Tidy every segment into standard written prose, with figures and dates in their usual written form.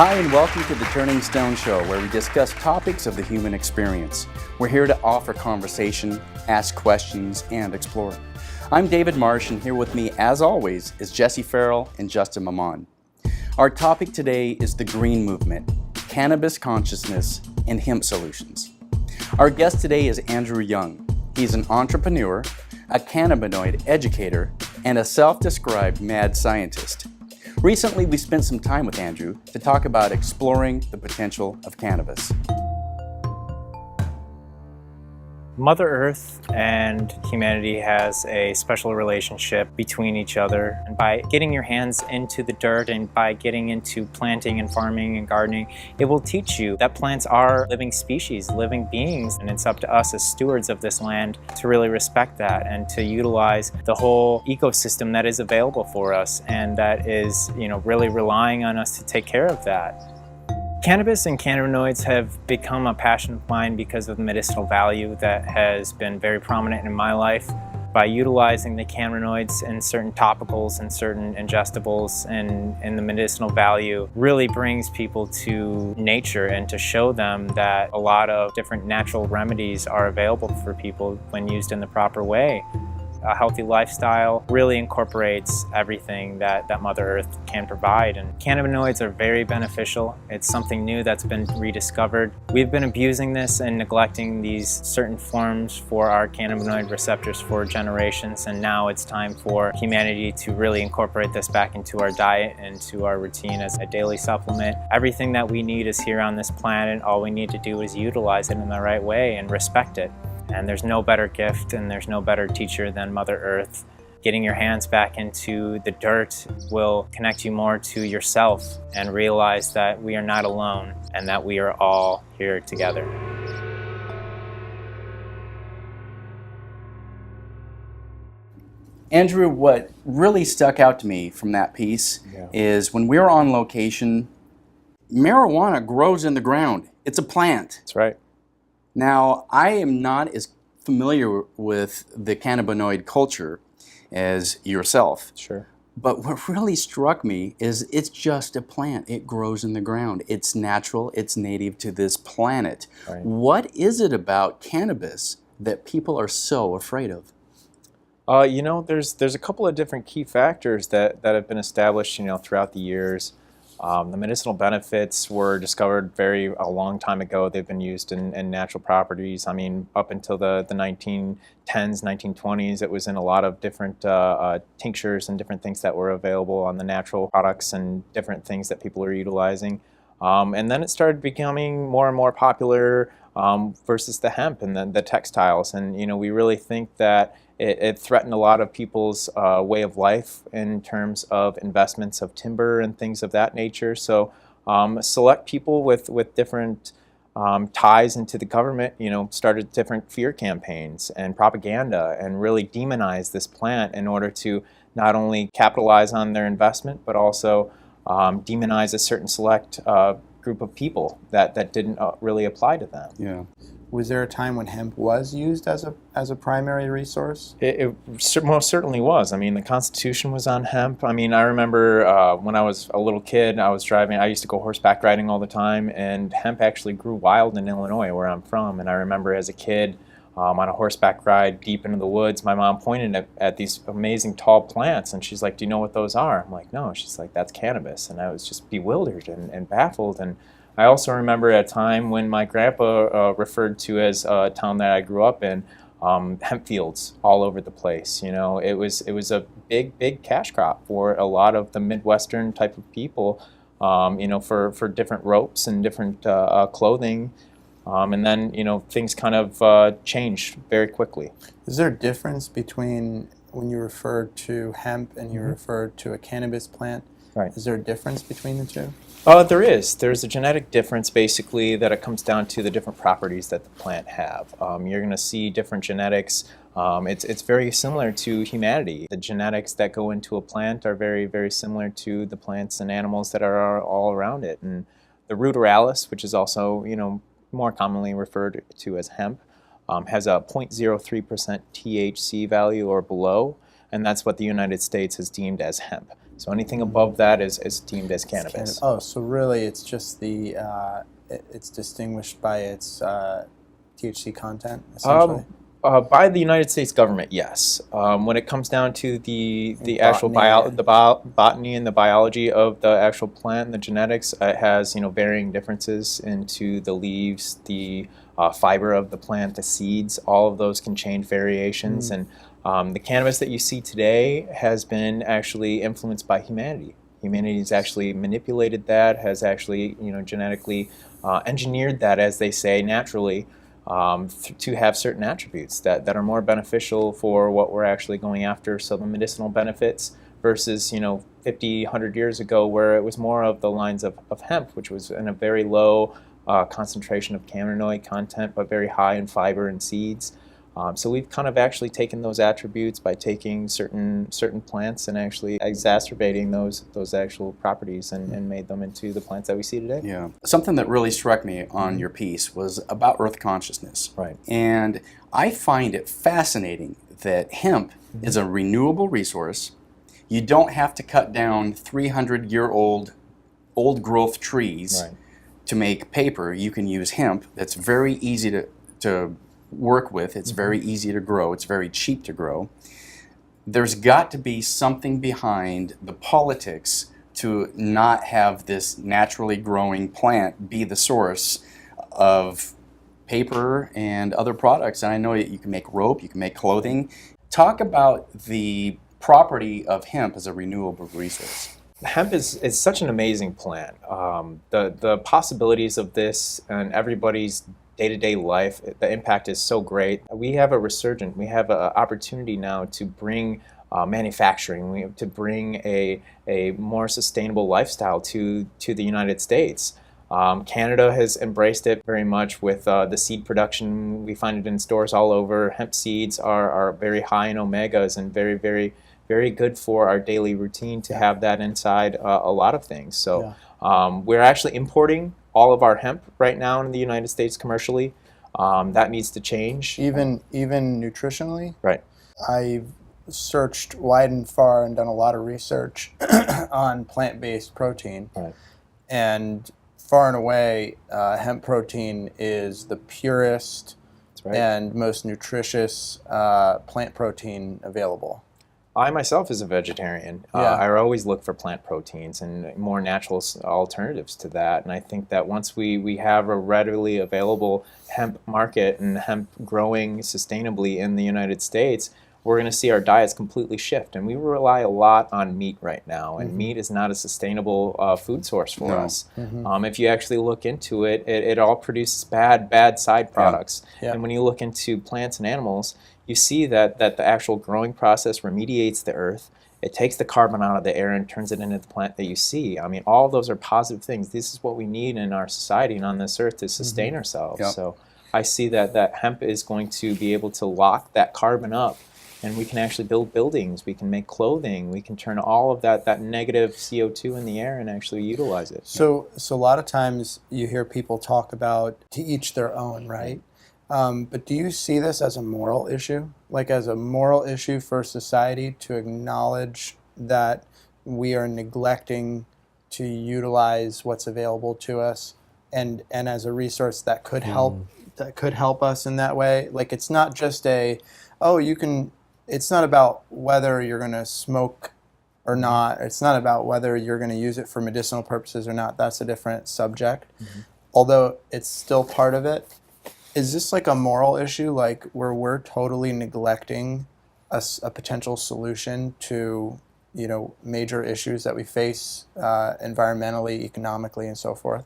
Hi, and welcome to the Turning Stone Show, where we discuss topics of the human experience. We're here to offer conversation, ask questions, and explore. I'm David Marsh, and here with me, as always, is Jesse Farrell and Justin Mamon. Our topic today is the green movement, cannabis consciousness, and hemp solutions. Our guest today is Andrew Young. He's an entrepreneur, a cannabinoid educator, and a self-described mad scientist. Recently, we spent some time with Andrew to talk about exploring the potential of cannabis. Mother Earth and humanity has a special relationship between each other. And by getting your hands into the dirt and by getting into planting and farming and gardening, it will teach you that plants are living species, living beings. And it's up to us as stewards of this land to really respect that and to utilize the whole ecosystem that is available for us and that is, really relying on us to take care of that. Cannabis and cannabinoids have become a passion of mine because of the medicinal value that has been very prominent in my life. By utilizing the cannabinoids in certain topicals and certain ingestibles and the medicinal value really brings people to nature and to show them that a lot of different natural remedies are available for people when used in the proper way. A healthy lifestyle really incorporates everything that Mother Earth can provide, and cannabinoids are very beneficial. It's something new that's been rediscovered. We've been abusing this and neglecting these certain forms for our cannabinoid receptors for generations, and now it's time for humanity to really incorporate this back into our diet and to our routine as a daily supplement. Everything that we need is here on this planet. All we need to do is utilize it in the right way and respect it. And there's no better gift and there's no better teacher than Mother Earth. Getting your hands back into the dirt will connect you more to yourself and realize that we are not alone and that we are all here together. Andrew, what really stuck out to me from that piece is when we were on location, marijuana grows in the ground. It's a plant. That's right. Now, I am not as familiar with the cannabinoid culture as yourself. Sure. But what really struck me is it's just a plant. It grows in the ground. It's natural. It's native to this planet. Right. What is it about cannabis that people are so afraid of? There's a couple of different key factors that have been established, throughout the years. The medicinal benefits were discovered a long time ago. They've been used in natural properties. I mean, up until the 1910s, 1920s, it was in a lot of different tinctures and different things that were available on the natural products and different things that people are utilizing. And then it started becoming more and more popular versus the hemp and the textiles. And, we really think that it threatened a lot of people's way of life in terms of investments of timber and things of that nature. So select people with different ties into the government, started different fear campaigns and propaganda and really demonized this plant in order to not only capitalize on their investment, but also demonize a certain select group of people that didn't really apply to them. Yeah. Was there a time when hemp was used as a primary resource? It most certainly was. I mean, the Constitution was on hemp. I mean, I remember when I was a little kid, I used to go horseback riding all the time, and hemp actually grew wild in Illinois, where I'm from. And I remember as a kid on a horseback ride deep into the woods, my mom pointed at these amazing tall plants, and she's like, "Do you know what those are?" I'm like, "No." She's like, "That's cannabis." And I was just bewildered and baffled. And I also remember a time when my grandpa referred to as a town that I grew up in, hemp fields all over the place. It was a big cash crop for a lot of the Midwestern type of people, for different ropes and different clothing. And then, things kind of changed very quickly. Is there a difference between when you refer to hemp and you refer to a cannabis plant? Right. Is there a difference between the two? There is. There's a genetic difference, basically, that it comes down to the different properties that the plant have. You're going to see different genetics. It's very similar to humanity. The genetics that go into a plant are very, very similar to the plants and animals that are all around it. And the ruderalis, which is also, more commonly referred to as hemp, has a 0.03% THC value or below, and that's what the United States has deemed as hemp. So anything above that is deemed as It's cannabis. Oh, so really it's just it's distinguished by its THC content, essentially? By the United States government, yes. When it comes down to the actual Botany. botany and the biology of the actual plant and the genetics, it has varying differences into the leaves, the fiber of the plant, the seeds. All of those can change variations, and the cannabis that you see today has been actually influenced by humanity. Humanity has actually manipulated that, has actually genetically engineered that, as they say, naturally. To have certain attributes that are more beneficial for what we're actually going after. So the medicinal benefits versus 50, 100 years ago, where it was more of the lines of hemp, which was in a very low concentration of cannabinoid content, but very high in fiber and seeds. So we've kind of actually taken those attributes by taking certain plants and actually exacerbating those actual properties and made them into the plants that we see today. Yeah. Something that really struck me on your piece was about earth consciousness. Right. And I find it fascinating that hemp is a renewable resource. You don't have to cut down 300-year-old old growth trees to make paper. You can use hemp that's very easy to work with. It's very easy to grow. It's very cheap to grow. There's got to be something behind the politics to not have this naturally growing plant be the source of paper and other products. And I know you can make rope, you can make clothing. Talk about the property of hemp as a renewable resource. Hemp is such an amazing plant. The possibilities of this and everybody's day-to-day life, the impact is so great. We have a resurgent. We have an opportunity now to bring manufacturing. We have to bring a more sustainable lifestyle to the United States. Canada has embraced it very much with the seed production. We find it in stores all over. Hemp seeds are very high in omegas and very, very, very good for our daily routine to have that inside a lot of things. So we're actually importing all of our hemp right now in the United States commercially. That needs to change. Even nutritionally? Right. I've searched wide and far and done a lot of research on plant-based protein. Right. And far and away, hemp protein is the purest and most nutritious plant protein available. I myself is a vegetarian. I always look for plant proteins and more natural alternatives to that. And I think that once we have a readily available hemp market and hemp growing sustainably in the United States, we're going to see our diets completely shift. And we rely a lot on meat right now, and meat is not a sustainable food source for us. If you actually look into it, it all produces bad side products. And when you look into plants and animals, you see that the actual growing process remediates the earth. It takes the carbon out of the air and turns it into the plant that you see. I mean, all of those are positive things. This is what we need in our society and on this earth to sustain ourselves. So I see that hemp is going to be able to lock that carbon up, and we can actually build buildings, we can make clothing, we can turn all of that negative CO2 in the air and actually utilize it. So a lot of times you hear people talk about to each their own, right? But do you see this as a moral issue? Like as a moral issue for society to acknowledge that we are neglecting to utilize what's available to us and as a resource that could help us in that way? Like it's not just it's not about whether you're going to smoke or not. It's not about whether you're going to use it for medicinal purposes or not. That's a different subject, although it's still part of it. Is this like a moral issue, like where we're totally neglecting a potential solution to, major issues that we face environmentally, economically, and so forth?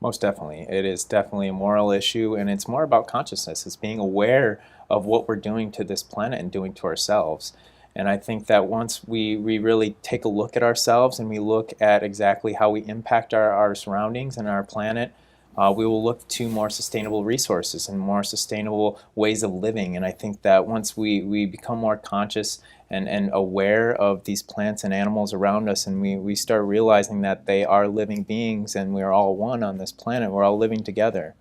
Most definitely. It is definitely a moral issue, and it's more about consciousness. It's being aware of what we're doing to this planet and doing to ourselves. And I think that once we really take a look at ourselves and we look at exactly how we impact our surroundings and our planet, we will look to more sustainable resources and more sustainable ways of living. And I think that once we become more conscious and aware of these plants and animals around us, and we start realizing that they are living beings and we're all one on this planet, we're all living together.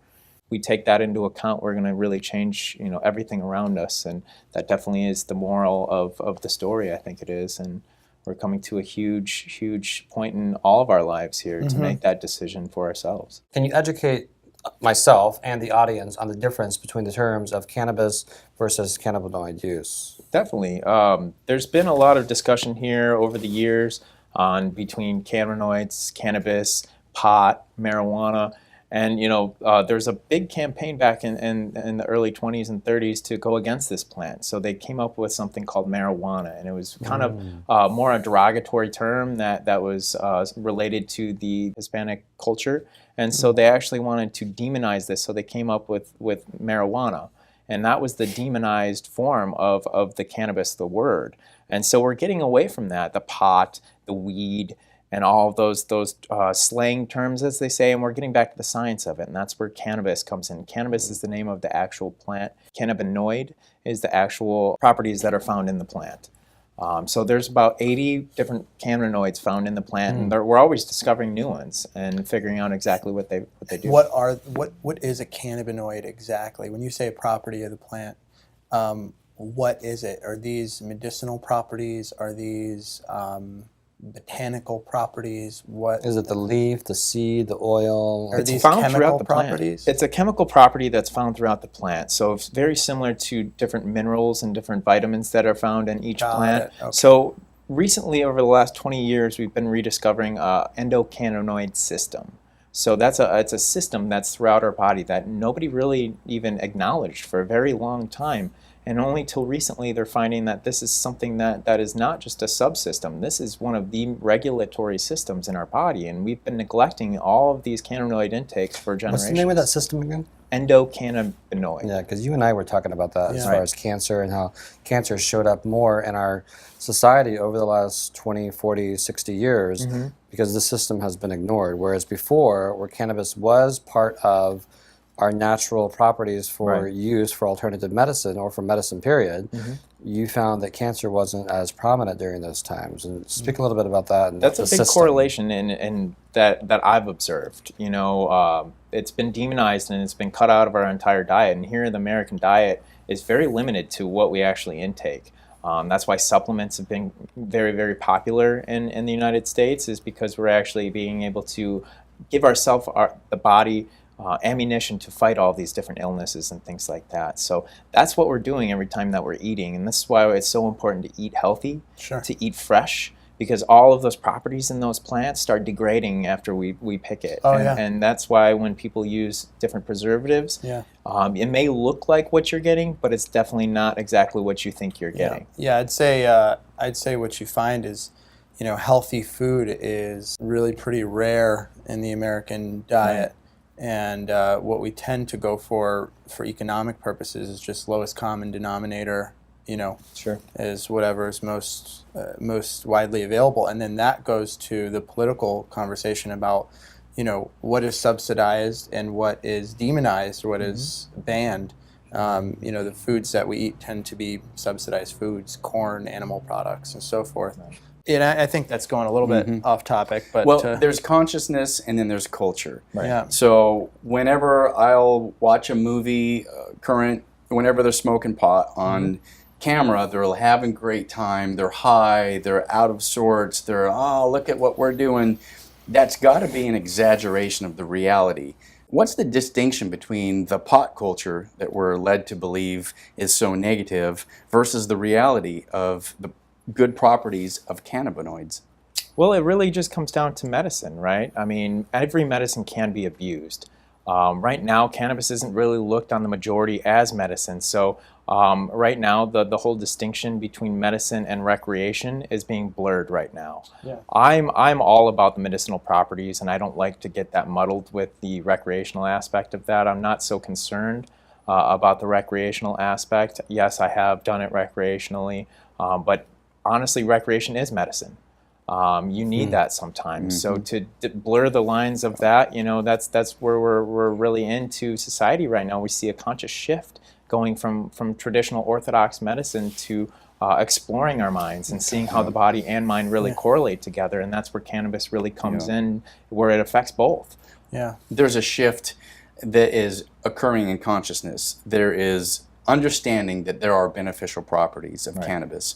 We take that into account, we're going to really change everything around us. And that definitely is the moral of the story, I think it is. And we're coming to a huge point in all of our lives here to make that decision for ourselves. Can you educate myself and the audience on the difference between the terms of cannabis versus cannabinoid use? Definitely. There's been a lot of discussion here over the years on between cannabinoids, cannabis, pot, marijuana. And, there's a big campaign back in the early 20s and 30s to go against this plant. So they came up with something called marijuana. And it was kind of more a derogatory term that was related to the Hispanic culture. And so they actually wanted to demonize this. So they came up with marijuana. And that was the demonized form of the cannabis, the word. And so we're getting away from that, the pot, the weed, and all of those slang terms, as they say, and we're getting back to the science of it, and that's where cannabis comes in. Cannabis is the name of the actual plant. Cannabinoid is the actual properties that are found in the plant. So there's about 80 different cannabinoids found in the plant, and we're always discovering new ones and figuring out exactly what they do. What is a cannabinoid exactly? When you say a property of the plant, what is it? Are these medicinal properties? Are these botanical properties? What is it? The leaf, the seed, the oil? Are these found chemical throughout the properties? plant. It's a chemical property that's found throughout the plant. So it's very similar to different minerals and different vitamins that are found in each plant. Okay. So recently, over the last 20 years, we've been rediscovering endocannabinoid system. So it's a system that's throughout our body that nobody really even acknowledged for a very long time. And only till recently they're finding that this is something that is not just a subsystem. This is one of the regulatory systems in our body, and we've been neglecting all of these cannabinoid intakes for generations. What's the name of that system again? Endocannabinoid. Yeah, because you and I were talking about that as far as cancer and how cancer showed up more in our society over the last 20, 40, 60 years because the system has been ignored. Whereas before, where cannabis was part of our natural properties for use for alternative medicine or for medicine period, you found that cancer wasn't as prominent during those times. And speak a little bit about that. And that's a big correlation in that I've observed. It's been demonized and it's been cut out of our entire diet. And here the American diet is very limited to what we actually intake. That's why supplements have been very, very popular in the United States, is because we're actually being able to give ourselves, the body, ammunition to fight all these different illnesses and things like that. So that's what we're doing every time that we're eating. And this is why it's so important to eat healthy, to eat fresh, because all of those properties in those plants start degrading after we pick it. And that's why when people use different preservatives, it may look like what you're getting, but it's definitely not exactly what you think you're getting. Yeah, I'd say what you find is, healthy food is really pretty rare in the American diet. And what we tend to go for economic purposes is just lowest common denominator, is whatever is most widely available. And then that goes to the political conversation about, what is subsidized and what is demonized, or what is banned. The foods that we eat tend to be subsidized foods, corn, animal products, and so forth. And I think that's going a little bit off topic, but there's consciousness and then there's culture. Yeah. So whenever I'll watch a movie, whenever they're smoking pot on camera, they're having a great time. They're high. They're out of sorts. They're look at what we're doing. That's got to be an exaggeration of the reality. What's the distinction between the pot culture that we're led to believe is so negative versus the reality of the good properties of cannabinoids? Well, it really just comes down to medicine, right? I mean, every medicine can be abused. Right now, cannabis isn't really looked on the majority as medicine. So right now, the whole distinction between medicine and recreation is being blurred right now. Yeah. I'm all about the medicinal properties, and I don't like to get that muddled with the recreational aspect of that. I'm not so concerned about the recreational aspect. Yes, I have done it recreationally, but honestly, recreation is medicine. You need that sometimes. So to blur the lines of that, that's where we're really into society right now. We see a conscious shift going from traditional orthodox medicine to exploring our minds and seeing how the body and mind really correlate together. And that's where cannabis really comes in, where it affects both. Yeah. There's a shift that is occurring in consciousness. There is understanding that there are beneficial properties of cannabis.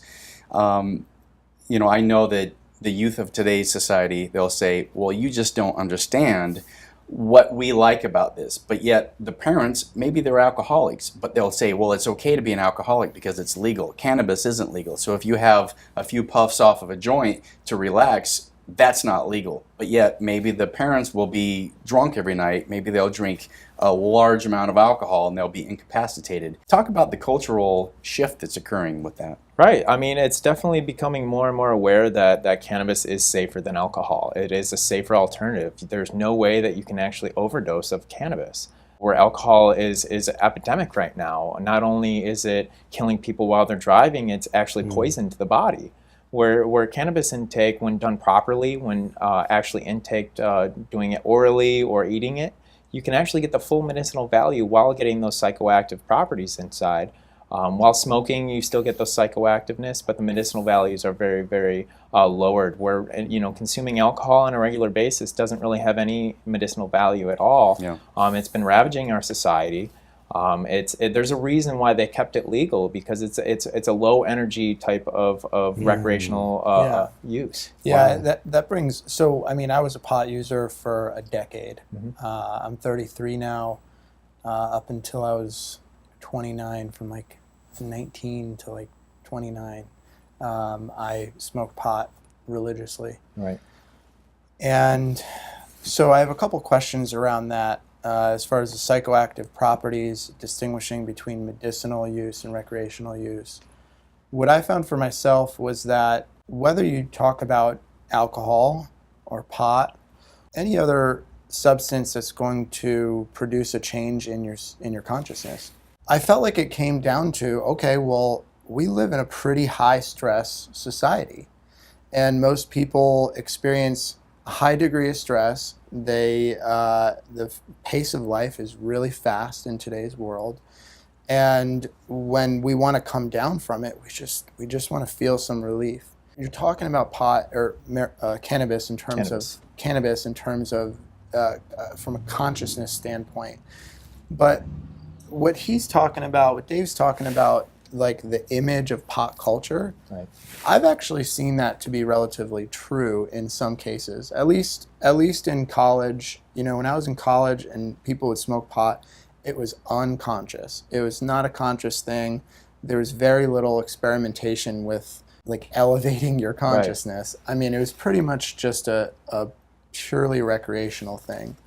I know that the youth of today's society, they'll say, well, you just don't understand what we like about this. But yet the parents, maybe they're alcoholics, but they'll say, well, it's okay to be an alcoholic because it's legal. Cannabis isn't legal. So if you have a few puffs off of a joint to relax, that's not legal. But yet maybe the parents will be drunk every night. Maybe they'll drink a large amount of alcohol and they'll be incapacitated. Talk about the cultural shift that's occurring with that. Right. I mean, it's definitely becoming more and more aware that cannabis is safer than alcohol. It is a safer alternative. There's no way that you can actually overdose of cannabis. Where alcohol is epidemic right now. Not only is it killing people while they're driving, it's actually poison to the body. Where cannabis intake, when done properly, when actually intaked, doing it orally or eating it, you can actually get the full medicinal value while getting those psychoactive properties inside. While smoking, you still get the psychoactiveness, but the medicinal values are very, very lowered. Where consuming alcohol on a regular basis doesn't really have any medicinal value at all. Yeah. It's been ravaging our society. There's a reason why they kept it legal, because it's a low energy type of recreational use. Yeah, that brings. So I mean, I was a pot user for a decade. I'm 33 now. Up until I was 29, from like 19 to like 29, I smoked pot religiously. Right. And so I have a couple questions around that. As far as the psychoactive properties, distinguishing between medicinal use and recreational use. What I found for myself was that whether you talk about alcohol or pot, any other substance that's going to produce a change in your consciousness, I felt like it came down to, okay, well, we live in a pretty high stress society, and most people experience a high degree of stress. The pace of life is really fast in today's world, and when we want to come down from it, we just want to feel some relief. You're talking about pot or cannabis in terms of from a consciousness standpoint, but what Dave's talking about, like the image of pot culture, Right. I've actually seen that to be relatively true in some cases. At least in college, when I was in college and people would smoke pot, it was unconscious. It was not a conscious thing. There was very little experimentation with like elevating your consciousness. Right. I mean, it was pretty much just a purely recreational thing.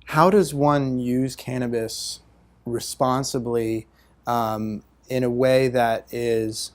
How does one use cannabis responsibly in a way that is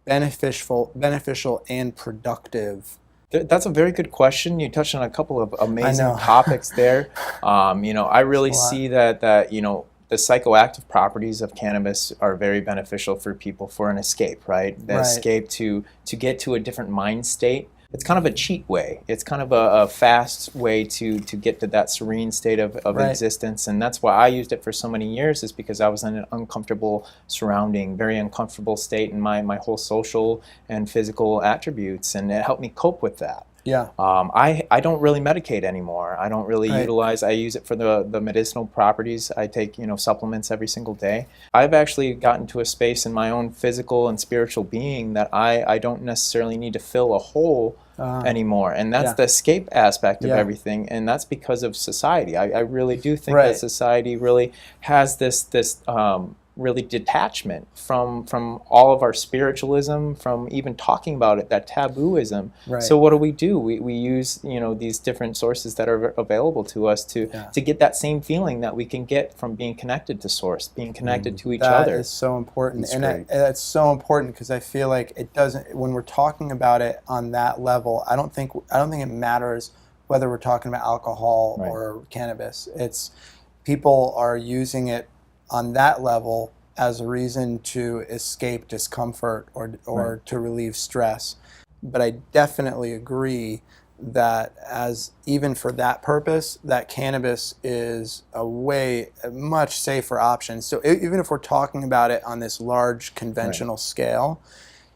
beneficial and productive? That's a very good question. You touched on a couple of amazing topics there. I really see that the psychoactive properties of cannabis are very beneficial for people for an escape, right? Escape to get to a different mind state. It's kind of a cheat way. It's kind of a fast way to get to that serene state of existence. And that's why I used it for so many years, is because I was in an uncomfortable surrounding, very uncomfortable state in my whole social and physical attributes. And it helped me cope with that. Yeah. I don't really medicate anymore. I don't really utilize. I use it for the medicinal properties. I take supplements every single day. I've actually gotten to a space in my own physical and spiritual being that I don't necessarily need to fill a hole anymore, and that's the escape aspect of everything, and that's because of society. I really do think that society really has this really detachment from all of our spiritualism, from even talking about it, that tabooism. Right. So what do? We use these different sources that are available to us to get that same feeling that we can get from being connected to source, being connected to each other. That is so important, that's so important, because I feel like it doesn't. When we're talking about it on that level, I don't think it matters whether we're talking about alcohol or cannabis. It's people are using it on that level as a reason to escape discomfort or to relieve stress. But I definitely agree that even for that purpose, that cannabis is a much safer option. So even if we're talking about it on this large conventional scale,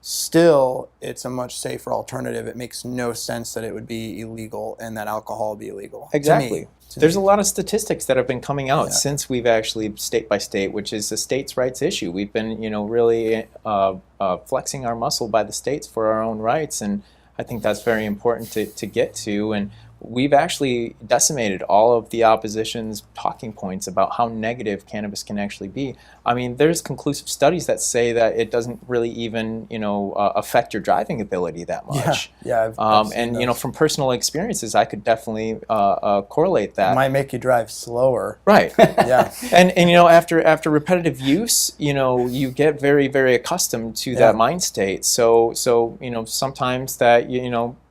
still it's a much safer alternative. It makes no sense that it would be illegal and that alcohol would be illegal. Exactly. To There's me. a lot of statistics that have been coming out Yeah. since we've actually, state by state, which is a states' rights issue. We've been, really flexing our muscle by the states for our own rights, and I think that's very important to get to. And we've actually decimated all of the opposition's talking points about how negative cannabis can actually be. I mean, there's conclusive studies that say that it doesn't really even, affect your driving ability that much. Yeah, I've seen and those. from personal experiences, I could definitely correlate that. It might make you drive slower. Right. Yeah. And after repetitive use, you get very, very accustomed to that mind state. So sometimes that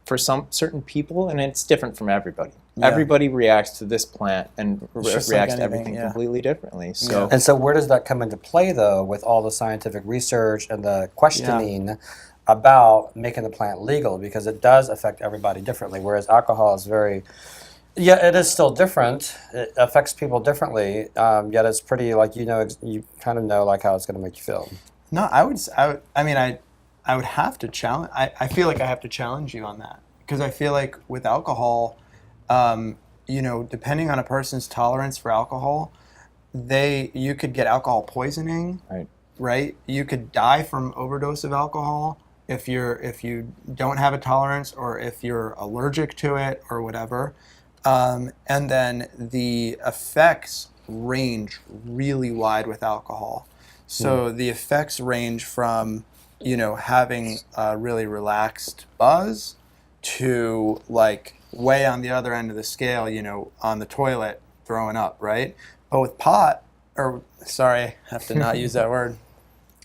for some certain people, and it's different from everybody. Yeah. Everybody reacts to this plant and just reacts like to anything, everything completely differently. So And so where does that come into play, though, with all the scientific research and the questioning about making the plant legal? Because it does affect everybody differently, whereas alcohol is it is still different. It affects people differently, yet it's pretty, you kind of know, how it's going to make you feel. No, I would have to challenge. I feel like I have to challenge you on that, because I feel like with alcohol, depending on a person's tolerance for alcohol, you could get alcohol poisoning. Right. You could die from overdose of alcohol if you don't have a tolerance, or if you're allergic to it or whatever. And then the effects range really wide with alcohol. So the effects range from having a really relaxed buzz to way on the other end of the scale, on the toilet throwing up, right? But with I have to not use that word.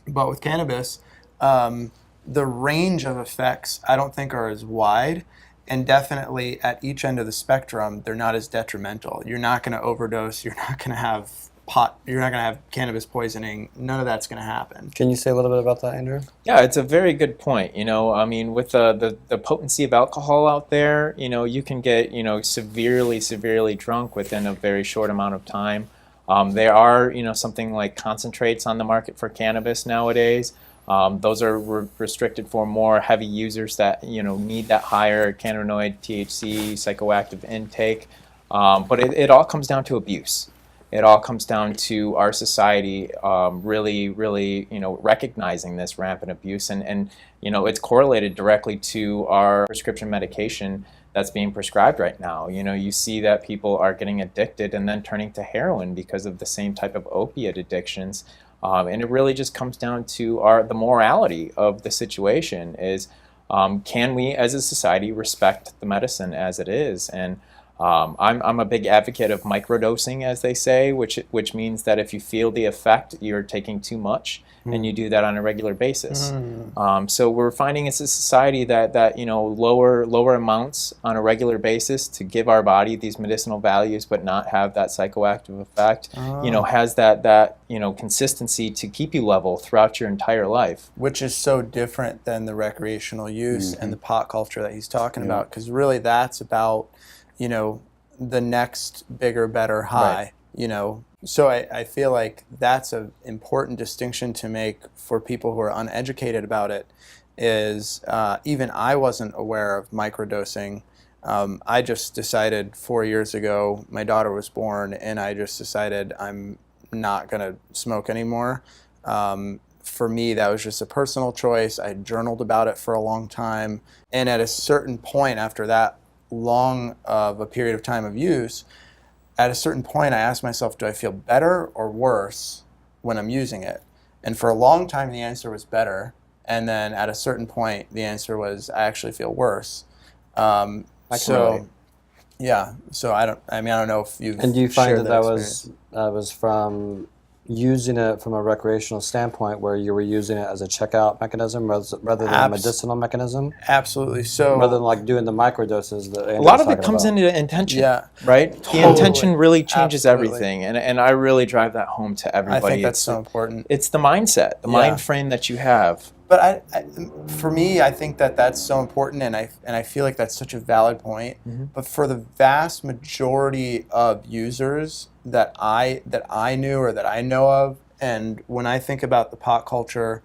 But with cannabis, the range of effects I don't think are as wide, and definitely at each end of the spectrum, they're not as detrimental. You're not going to overdose. You're not going to have you're not going to have cannabis poisoning. None of that's going to happen. Can you say a little bit about that, Andrew? Yeah, it's a very good point. With the potency of alcohol out there, you can get, severely drunk within a very short amount of time. There are, something like concentrates on the market for cannabis nowadays. Those are restricted for more heavy users that, need that higher cannabinoid, THC, psychoactive intake. But it all comes down to abuse. It all comes down to our society really, recognizing this rampant abuse. And it's correlated directly to our prescription medication that's being prescribed right now. You see that people are getting addicted and then turning to heroin because of the same type of opiate addictions. And it really just comes down to the morality of the situation is, can we as a society respect the medicine as it is? And I'm a big advocate of microdosing, as they say, which means that if you feel the effect, you're taking too much, and you do that on a regular basis. So we're finding as a society that lower amounts on a regular basis to give our body these medicinal values, but not have that psychoactive effect. Has that consistency to keep you level throughout your entire life. Which is so different than the recreational use and the pot culture that he's talking about, because really that's about the next bigger, better high, So I feel like that's an important distinction to make for people who are uneducated about it, is even I wasn't aware of microdosing. I just decided 4 years ago, my daughter was born, and I just decided I'm not going to smoke anymore. For me, that was just a personal choice. I journaled about it for a long time. And at a certain point after that long of a period of time of use, at a certain point I asked myself, do I feel better or worse when I'm using it? And for a long time the answer was better, and then at a certain point the answer was I actually feel worse. So I don't know if you've And do you find shared that experience. was from using it from a recreational standpoint, where you were using it as a checkout mechanism rather than a medicinal mechanism? Absolutely. So rather than doing the microdoses that a lot of it comes into intention, right? Totally. The intention really changes Absolutely. everything, and I really drive that home to everybody. I think that's so important. It's the mindset, the mind frame that you have. But for me, I think that's so important, and I feel like that's such a valid point. But for the vast majority of users that I knew or that I know of, and when I think about the pot culture,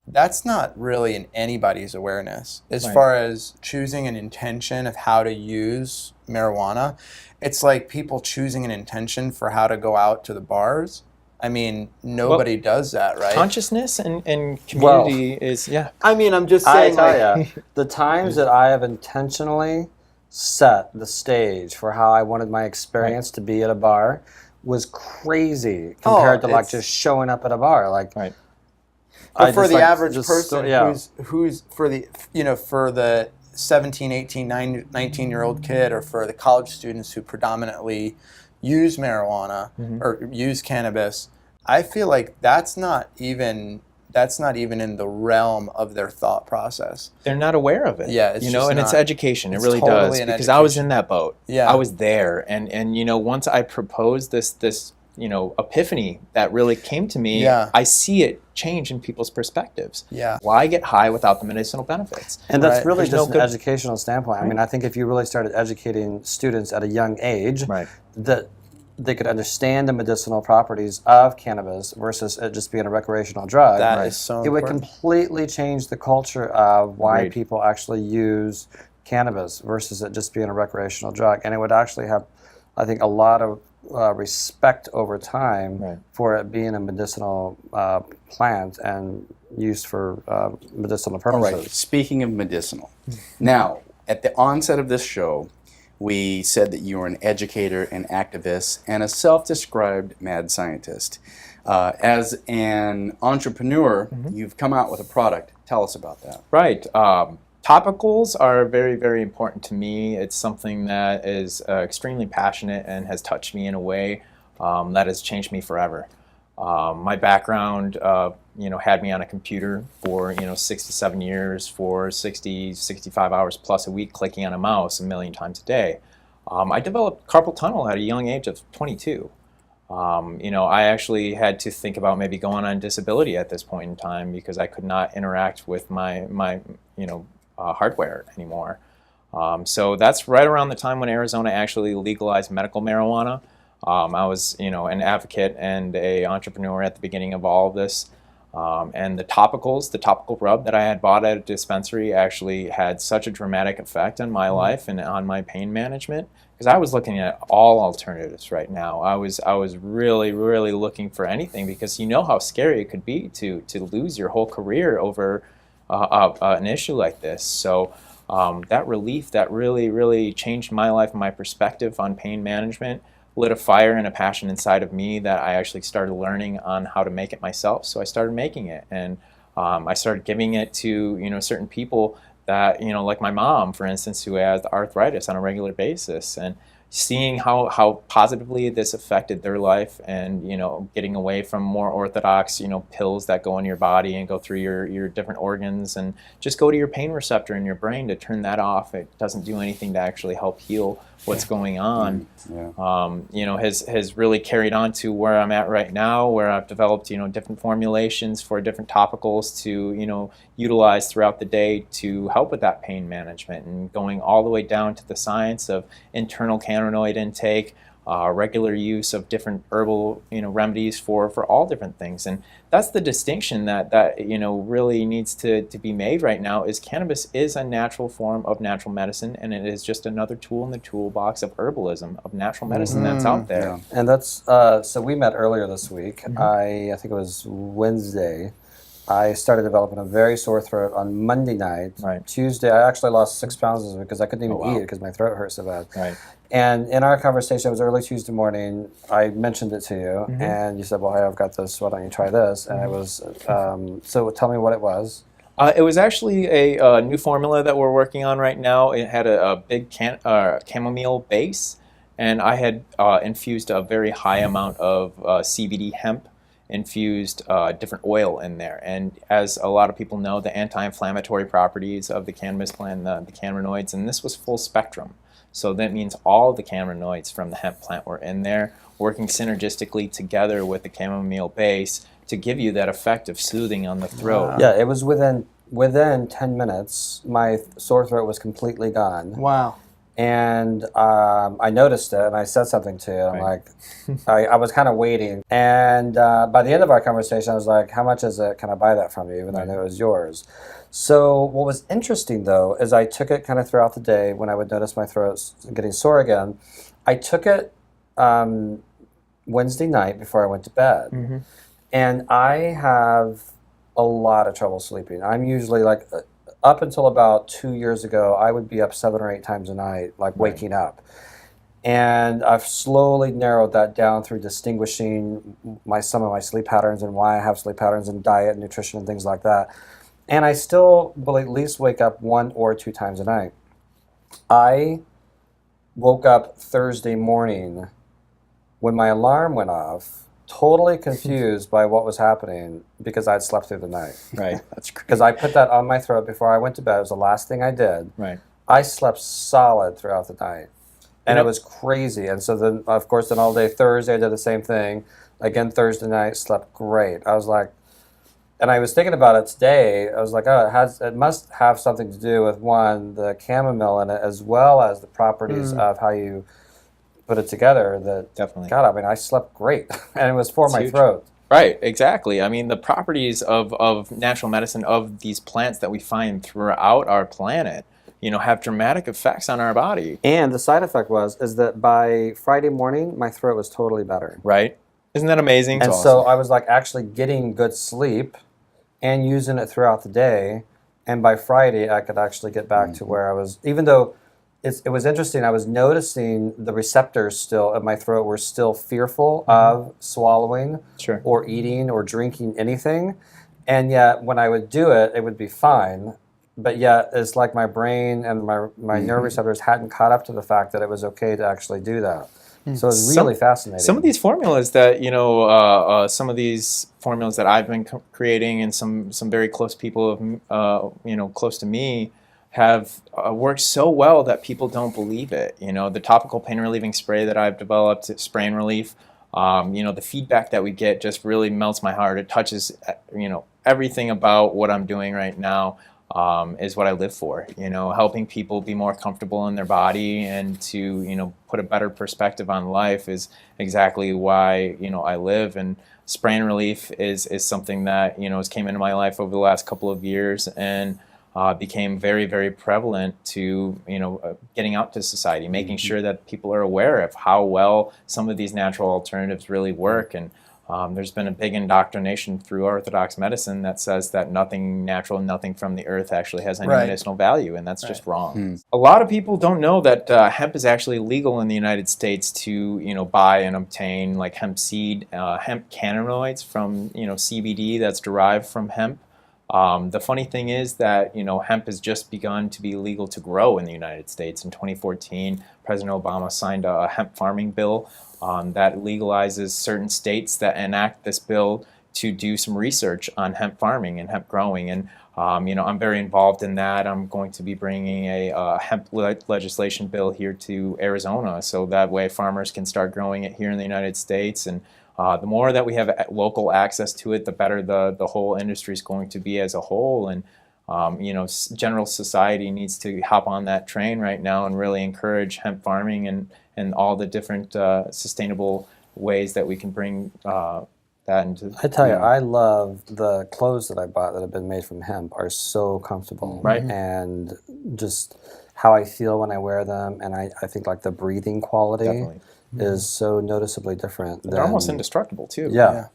that's not really in anybody's awareness. As far as choosing an intention of how to use marijuana, it's like people choosing an intention for how to go out to the bars. I mean, nobody does that, right? Consciousness and community is, I mean, I'm just I saying, tell you, the times that I have intentionally set the stage for how I wanted my experience to be at a bar was crazy compared to like just showing up at a bar. Like, but for the average person who's for the, for the 17, 18, 19-year-old kid, or for the college students who predominantly use marijuana or use cannabis, I feel like that's not even in the realm of their thought process. They're not aware of it. Yeah, it's it's education. It really totally does, because I was in that boat. Yeah, I was there, and once I proposed this epiphany that really came to me, I see it change in people's perspectives. Yeah. Why get high without the medicinal benefits? And that's really just an educational standpoint. I mean, I think if you really started educating students at a young age, that they could understand the medicinal properties of cannabis versus it just being a recreational drug, that is so important. It would completely change the culture of why people actually use cannabis versus it just being a recreational drug. And it would actually have, I think, a lot of respect over time for it being a medicinal plant and used for medicinal purposes. All right. Speaking of medicinal, now, at the onset of this show, we said that you were an educator, an activist, and a self-described mad scientist. As an entrepreneur, you've come out with a product. Tell us about that. Right. Topicals are very, very important to me. It's something that is extremely passionate and has touched me in a way that has changed me forever. My background, had me on a computer for, 6 to 7 years, for 60, 65 hours plus a week, clicking on a mouse a million times a day. I developed carpal tunnel at a young age of 22. I actually had to think about maybe going on disability at this point in time because I could not interact with my hardware anymore. So that's right around the time when Arizona actually legalized medical marijuana. I was, an advocate and an entrepreneur at the beginning of all of this. And the topical rub that I had bought at a dispensary actually had such a dramatic effect on my life and on my pain management, because I was looking at all alternatives right now. I was really, really looking for anything, because you know how scary it could be to lose your whole career over an issue like this. So that relief that really, really changed my life and my perspective on pain management lit a fire and a passion inside of me that I actually started learning on how to make it myself. So I started making it, and I started giving it to certain people that like my mom, for instance, who has arthritis on a regular basis, and seeing how positively this affected their life, and getting away from more orthodox pills that go in your body and go through your different organs and just go to your pain receptor in your brain to turn that off. It doesn't do anything to actually help heal what's going on. Has really carried on to where I'm at right now, where I've developed different formulations for different topicals to utilize throughout the day to help with that pain management, and going all the way down to the science of internal cannabinoid intake, regular use of different herbal remedies for all different things. And that's the distinction that really needs to be made right now, is cannabis is a natural form of natural medicine, and it is just another tool in the toolbox of herbalism, of natural medicine that's out there. And that's so we met earlier this week. I think it was Wednesday. I started developing a very sore throat on Monday night. Tuesday, I actually lost 6 pounds this week because I couldn't even eat because my throat hurt so bad. And in our conversation, it was early Tuesday morning, I mentioned it to you, and you said, well, hey, I've got this, why don't you try this? And it was, so tell me what it was. It was actually a new formula that we're working on right now. It had a big chamomile base, and I had infused a very high amount of CBD hemp infused different oil in there. And as a lot of people know, the anti-inflammatory properties of the cannabis plant, the cannabinoids, and this was full spectrum. So that means all the cannabinoids from the hemp plant were in there, working synergistically together with the chamomile base to give you that effect of soothing on the throat. Yeah, it was within 10 minutes, my sore throat was completely gone. Wow. And I noticed it, and I said something to it. I'm like, I was kind of waiting. And by the end of our conversation, I was like, how much is it? Can I buy that from you? Even though I knew it was yours. So what was interesting, though, is I took it kind of throughout the day when I would notice my throat getting sore again. I took it Wednesday night before I went to bed. And I have a lot of trouble sleeping. I'm usually like, up until about 2 years ago, I would be up 7 or 8 times a night, like waking up. And I've slowly narrowed that down through distinguishing some of my sleep patterns and why I have sleep patterns and diet and nutrition and things like that. And I still will at least wake up 1 or 2 times a night. I woke up Thursday morning when my alarm went off, totally confused by what was happening because I'd slept through the night. Right. That's great. Because I put that on my throat before I went to bed. It was the last thing I did. Right. I slept solid throughout the night. And it was crazy. And so then, of course, then all day Thursday, I did the same thing. Again, Thursday night, slept great. I was like, and I was thinking about it today. I was like, oh, it must have something to do with, one, the chamomile in it, as well as the properties of how you put it together. That Definitely. God, I mean, I slept great, and it was for my throat. Right, exactly. I mean, the properties of natural medicine, of these plants that we find throughout our planet, have dramatic effects on our body. And the side effect is that by Friday morning, my throat was totally better. Right. Isn't that amazing? And so I was like actually getting good sleep and using it throughout the day. And by Friday, I could actually get back to where I was, even though it was interesting. I was noticing the receptors still in my throat were still fearful of swallowing or eating or drinking anything. And yet when I would do it, it would be fine. But yet it's like my brain and my nerve receptors hadn't caught up to the fact that it was okay to actually do that. So it's really fascinating. Some of these formulas that, some of these formulas that I've been creating and some very close people, close to me, have worked so well that people don't believe it. The topical pain relieving spray that I've developed, Spray and Relief, the feedback that we get just really melts my heart. It touches, everything about what I'm doing right now is what I live for. Helping people be more comfortable in their body and to, put a better perspective on life is exactly why, I live. And Spray and Relief is something that, has came into my life over the last couple of years and became very, very prevalent to, getting out to society, making sure that people are aware of how well some of these natural alternatives really work. And there's been a big indoctrination through Orthodox medicine that says that nothing natural, nothing from the earth actually has any medicinal value, and that's just wrong. A lot of people don't know that hemp is actually legal in the United States to, buy and obtain, like hemp seed, hemp cannabinoids from, CBD that's derived from hemp. The funny thing is that, hemp has just begun to be legal to grow in the United States. In 2014, President Obama signed a hemp farming bill that legalizes certain states that enact this bill to do some research on hemp farming and hemp growing. And, I'm very involved in that. I'm going to be bringing a hemp legislation bill here to Arizona so that way farmers can start growing it here in the United States. And the more that we have local access to it, the better the whole industry is going to be as a whole. And, general society needs to hop on that train right now and really encourage hemp farming and all the different sustainable ways that we can bring that into. I tell you, I love the clothes that I bought that have been made from hemp are so comfortable. Right. And just how I feel when I wear them. And I think like the breathing quality is so noticeably different. They're almost indestructible too. Yeah.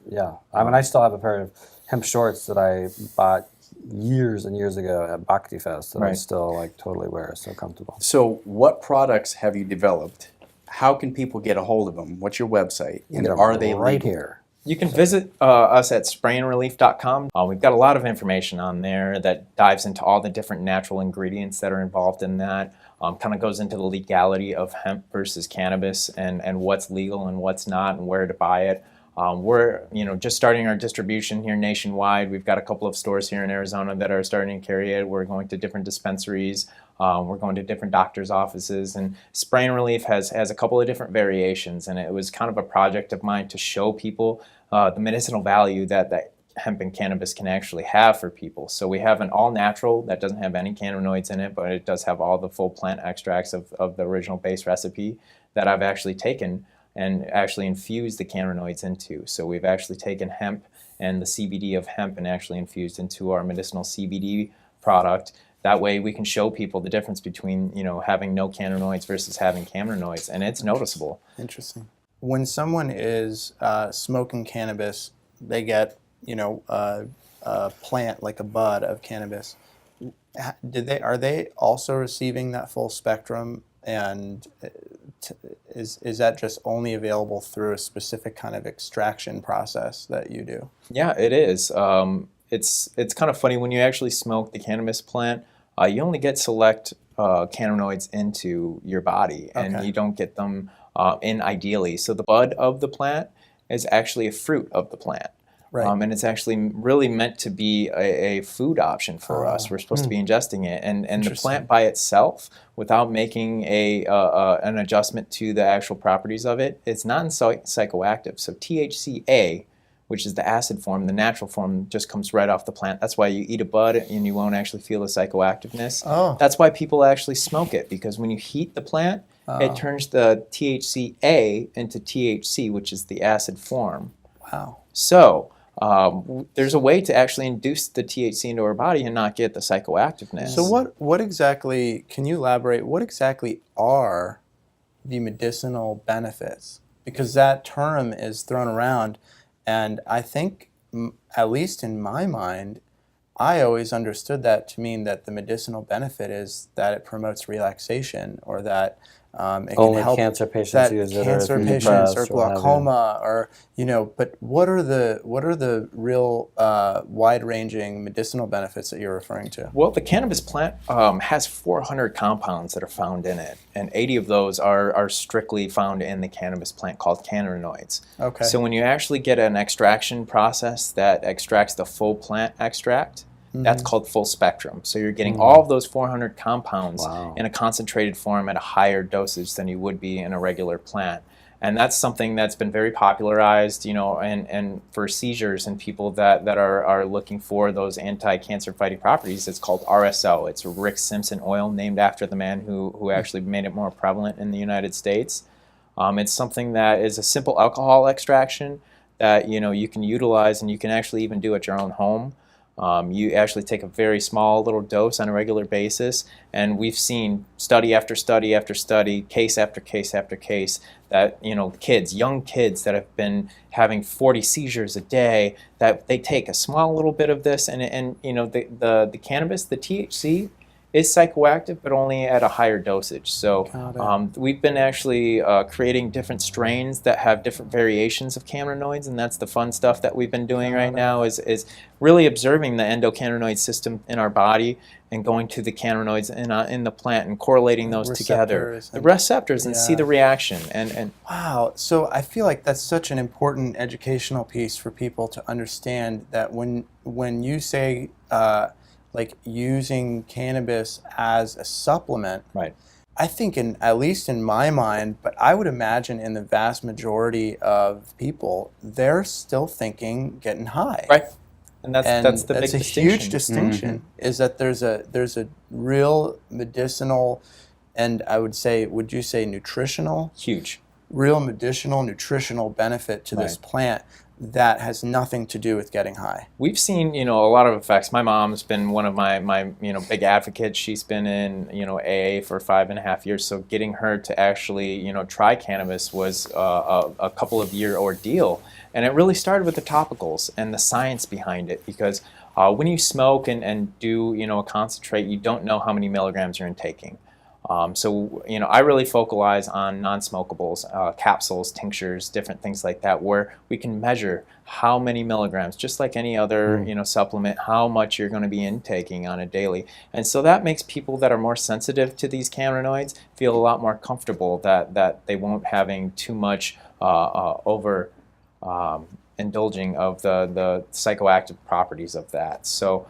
I mean, I still have a pair of hemp shorts that I bought years and years ago at Bhakti Fest that I still like totally wear. So comfortable. So what products have you developed? How can people get a hold of them? What's your website? And are they right legal? here? You can visit us at sprayandrelief.com. We've got a lot of information on there that dives into all the different natural ingredients that are involved in that. Kind of goes into the legality of hemp versus cannabis and what's legal and what's not and where to buy it. We're just starting our distribution here nationwide. We've got a couple of stores here in Arizona that are starting to carry it. We're going to different dispensaries. We're going to different doctors' offices. And Spray and Relief has a couple of different variations. And it was kind of a project of mine to show people the medicinal value that hemp and cannabis can actually have for people. So we have an all-natural that doesn't have any cannabinoids in it, but it does have all the full plant extracts of the original base recipe that I've actually taken and actually infused the cannabinoids into. So we've actually taken hemp and the CBD of hemp and actually infused into our medicinal CBD product. That way we can show people the difference between, having no cannabinoids versus having cannabinoids, and it's noticeable. Interesting. When someone is smoking cannabis, they get, a plant like a bud of cannabis. Are they also receiving that full spectrum? And is that just only available through a specific kind of extraction process that you do? Yeah, it is. It's kind of funny when you actually smoke the cannabis plant. You only get select cannabinoids into your body, and you don't get them in ideally. So the bud of the plant is actually a fruit of the plant. Right. And it's actually really meant to be a food option for us. We're supposed to be ingesting it, and the plant by itself, without making an adjustment to the actual properties of it, it's non-psychoactive. So THCA, which is the acid form, the natural form, just comes right off the plant. That's why you eat a bud and you won't actually feel the psychoactiveness. Oh. That's why people actually smoke it, because when you heat the plant, it turns the THCA into THC, which is the acid form. Wow. So there's a way to actually induce the THC into our body and not get the psychoactiveness. So what exactly, can you elaborate, what exactly are the medicinal benefits? Because that term is thrown around, and I think, at least in my mind, I always understood that to mean that the medicinal benefit is that it promotes relaxation, or that it can Only help cancer patients that use it, cancer or if you're patients or depressed or what have you. glaucoma, or But what are the real wide-ranging medicinal benefits that you're referring to? Well, the cannabis plant has 400 compounds that are found in it, and 80 of those are strictly found in the cannabis plant, called cannabinoids. Okay. So when you actually get an extraction process that extracts the full plant extract, that's called full spectrum. So you're getting all of those 400 compounds in a concentrated form at a higher dosage than you would be in a regular plant. And that's something that's been very popularized, and for seizures and people that are looking for those anti-cancer fighting properties. It's called RSO. It's Rick Simpson oil, named after the man who actually made it more prevalent in the United States. It's something that is a simple alcohol extraction that you can utilize, and you can actually even do at your own home. You actually take a very small little dose on a regular basis, and we've seen study after study after study, case after case after case, that young kids that have been having 40 seizures a day, that they take a small little bit of this, and the cannabis, the THC, is psychoactive, but only at a higher dosage. So we've been actually creating different strains that have different variations of cannabinoids, and that's the fun stuff that we've been doing right now, is really observing the endocannabinoid system in our body and going to the cannabinoids in the plant and correlating those together, the receptors, and see the reaction. And wow, so I feel like that's such an important educational piece for people to understand, that when you say like using cannabis as a supplement, right. I think, at least in my mind, but I would imagine in the vast majority of people, they're still thinking getting high. Right. And that's the big a distinction. Huge distinction, is that there's a real medicinal, and I would say, would you say nutritional? Huge. Real medicinal, nutritional benefit to this plant that has nothing to do with getting high. We've seen, a lot of effects. My mom's been one of my big advocates. She's been in, AA for 5.5 years. So getting her to actually, try cannabis was a couple of year ordeal. And it really started with the topicals and the science behind it, because when you smoke and do, a concentrate, you don't know how many milligrams you're intaking. So I really focalize on non-smokables, capsules, tinctures, different things like that, where we can measure how many milligrams, just like any other supplement, how much you're going to be intaking on a daily. And so that makes people that are more sensitive to these cannabinoids feel a lot more comfortable that they won't having too much indulging of the psychoactive properties of that. So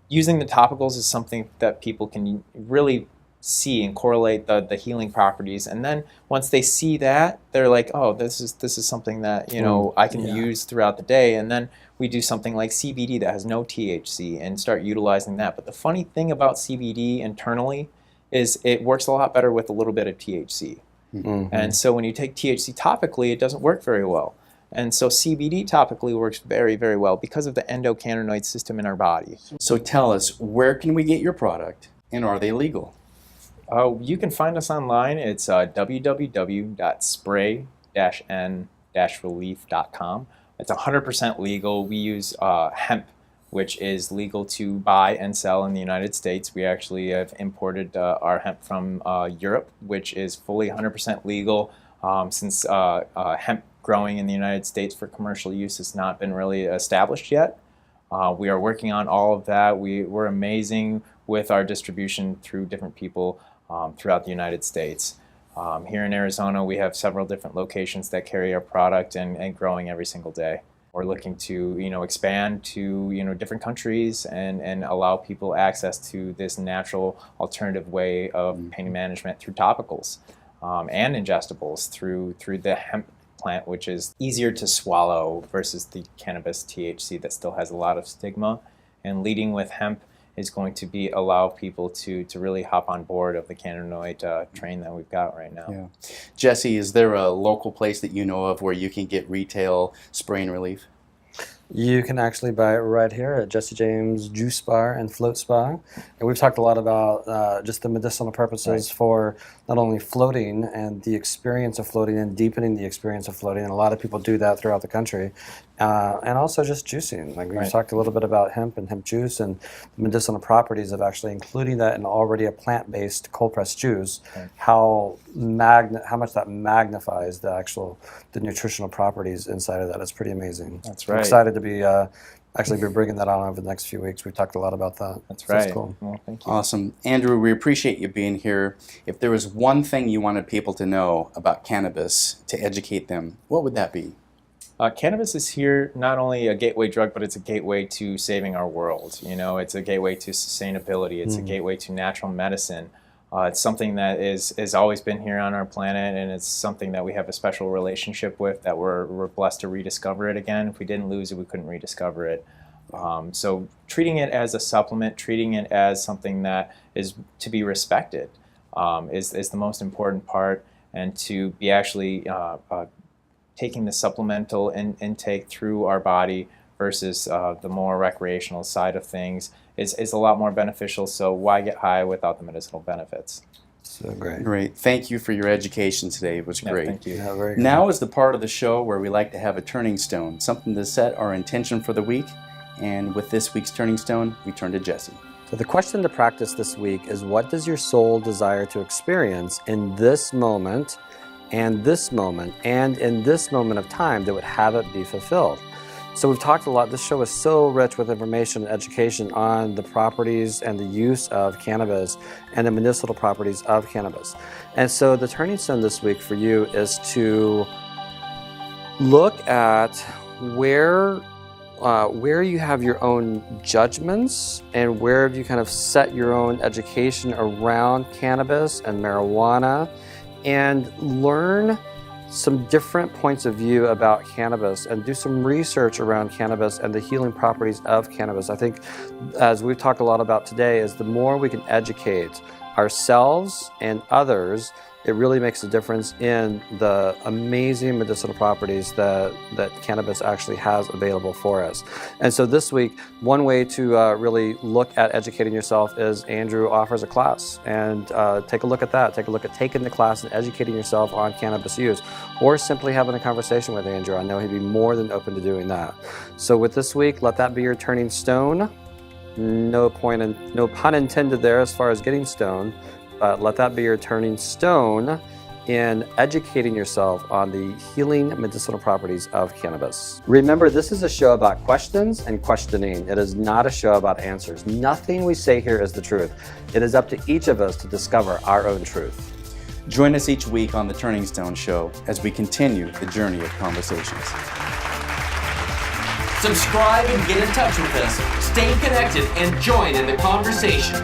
using the topicals is something that people can really see and correlate the healing properties. And then once they see that, they're like, oh, this is something that, you know, I can use throughout the day. And then we do something like CBD that has no THC and start utilizing that. But the funny thing about CBD internally is it works a lot better with a little bit of THC. And so when you take THC topically, it doesn't work very well. And so CBD topically works very, very well because of the endocannabinoid system in our body. So tell us, where can we get your product, and are they legal? You can find us online. It's www.spray-n-relief.com. It's 100% legal. We use hemp, which is legal to buy and sell in the United States. We actually have imported our hemp from Europe, which is fully 100% legal, since hemp growing in the United States for commercial use has not been really established yet. We are working on all of that. We're amazing with our distribution through different people throughout the United States. Here in Arizona, we have several different locations that carry our product and growing every single day. We're looking to, you know, expand to, you know, different countries and allow people access to this natural alternative way of pain management through topicals and ingestibles through the hemp plant, which is easier to swallow versus the cannabis THC that still has a lot of stigma. And leading with hemp is going to be allow people to really hop on board of the cannabinoid train that we've got right now. Yeah. Jesse, is there a local place that you know of where you can get retail spray and relief? You can actually buy it right here at Jesse James Juice Bar and Float Spa. And we've talked a lot about just the medicinal purposes for not only floating and the experience of floating and deepening the experience of floating, and a lot of people do that throughout the country, and also just juicing. Like we've talked a little bit about hemp and hemp juice and the medicinal properties of actually including that in already a plant-based cold-pressed juice, how much that magnifies the nutritional properties inside of that. It's pretty amazing. That's right. I'm excited to be actually be bringing that on over the next few weeks. We've talked a lot about that. That's right. That's cool. Well, thank you. Awesome. Andrew, we appreciate you being here. If there was one thing you wanted people to know about cannabis to educate them, what would that be? Cannabis is here not only a gateway drug, but it's a gateway to saving our world. You know, it's a gateway to sustainability. It's a gateway to natural medicine. It's something that has always been here on our planet, and it's something that we have a special relationship with, that we're blessed to rediscover it again. If we didn't lose it, we couldn't rediscover it. So treating it as a supplement, treating it as something that is to be respected is the most important part, and to be actually taking the supplemental intake through our body versus the more recreational side of things is a lot more beneficial. So why get high without the medicinal benefits? So great. Great. Thank you for your education today. It was great. Thank you. Yeah, very good. Now is the part of the show where we like to have a turning stone, something to set our intention for the week. And with this week's turning stone, we turn to Jesse. So the question to practice this week is, what does your soul desire to experience in this moment and this moment and in this moment of time that would have it be fulfilled? So we've talked a lot. This show is so rich with information and education on the properties and the use of cannabis and the medicinal properties of cannabis. And so the turning stone this week for you is to look at where you have your own judgments and where you kind of set your own education around cannabis and marijuana, and learn some different points of view about cannabis and do some research around cannabis and the healing properties of cannabis. I think, as we've talked a lot about today, is the more we can educate ourselves and others, it really makes a difference in the amazing medicinal properties that cannabis actually has available for us. And so this week, one way to really look at educating yourself is Andrew offers a class, and take a look at that. Take a look at taking the class and educating yourself on cannabis use, or simply having a conversation with Andrew. I know he'd be more than open to doing that. So with this week, let that be your turning stone. No pun intended there as far as getting stoned. But let that be your turning stone in educating yourself on the healing medicinal properties of cannabis. Remember, this is a show about questions and questioning. It is not a show about answers. Nothing we say here is the truth. It is up to each of us to discover our own truth. Join us each week on The Turning Stone Show as we continue the journey of conversations. Subscribe and get in touch with us. Stay connected and join in the conversation.